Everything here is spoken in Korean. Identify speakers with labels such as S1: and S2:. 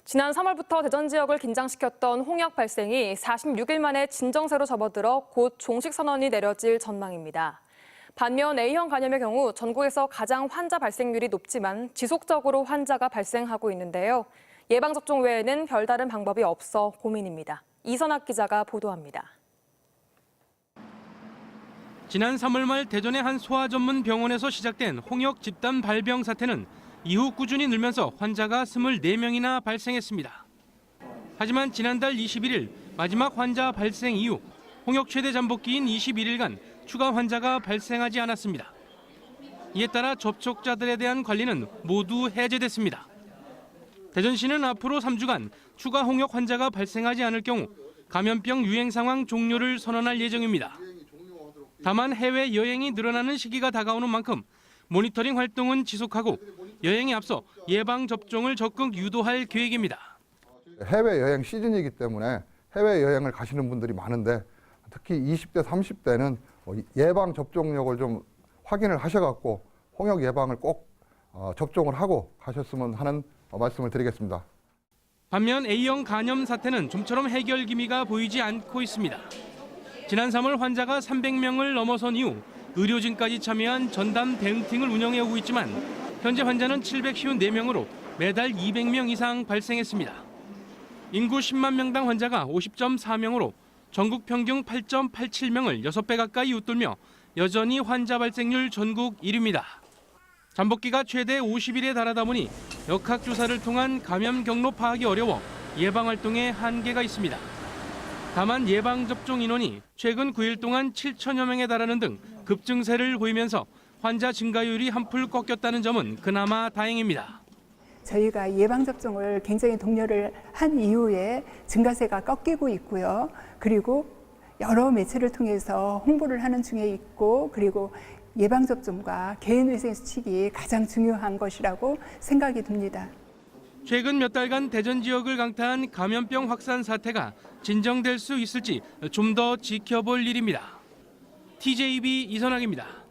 S1: 지난 3월부터 대전 지역을 긴장시켰던 홍역 발생이 46일 만에 진정세로 접어들어 곧 종식 선언이 내려질 전망입니다. 반면 A형 간염의 경우 전국에서 가장 환자 발생률이 높지만 지속적으로 환자가 발생하고 있는데요. 예방접종 외에는 별다른 방법이 없어 고민입니다. 이선학 기자가 보도합니다.
S2: 지난 3월 말 대전의 한 소아 전문 병원에서 시작된 홍역 집단 발병 사태는 이후 꾸준히 늘면서 환자가 24명이나 발생했습니다. 하지만 지난달 21일 마지막 환자 발생 이후 홍역 최대 잠복기인 21일간 추가 환자가 발생하지 않았습니다. 이에 따라 접촉자들에 대한 관리는 모두 해제됐습니다. 대전시는 앞으로 3주간 추가 홍역 환자가 발생하지 않을 경우 감염병 유행 상황 종료를 선언할 예정입니다. 다만 해외 여행이 늘어나는 시기가 다가오는 만큼 모니터링 활동은 지속하고 여행에 앞서 예방 접종을 적극 유도할 계획입니다.
S3: 해외 여행 시즌이기 때문에 해외 여행을 가시는 분들이 많은데 특히 20대, 30대는 예방 접종력을 좀 확인을 하셔갖고 홍역 예방을 꼭 접종을 하고 가셨으면 하는 말씀을 드리겠습니다.
S2: 반면 A형 간염 사태는 좀처럼 해결 기미가 보이지 않고 있습니다. 지난 3월 환자가 300명을 넘어선 이후 의료진까지 참여한 전담 대응팀을 운영해 오고 있지만 현재 환자는 754명으로 매달 200명 이상 발생했습니다. 인구 10만 명당 환자가 50.4명으로 전국 평균 8.87명을 6배 가까이 웃돌며 여전히 환자 발생률 전국 1위입니다. 잠복기가 최대 50일에 달하다 보니 역학조사를 통한 감염 경로 파악이 어려워 예방활동에 한계가 있습니다. 다만 예방접종 인원이 최근 9일 동안 7천여 명에 달하는 등 급증세를 보이면서 환자 증가율이 한풀 꺾였다는 점은 그나마 다행입니다.
S4: 저희가 예방접종을 굉장히 독려를 한 이후에 증가세가 꺾이고 있고요. 그리고 여러 매체를 통해서 홍보를 하는 중에 있고 그리고 예방접종과 개인위생 수칙이 가장 중요한 것이라고 생각이 듭니다.
S2: 최근 몇 달간 대전 지역을 강타한 감염병 확산 사태가 진정될 수 있을지 좀 더 지켜볼 일입니다. TJB 이선학입니다.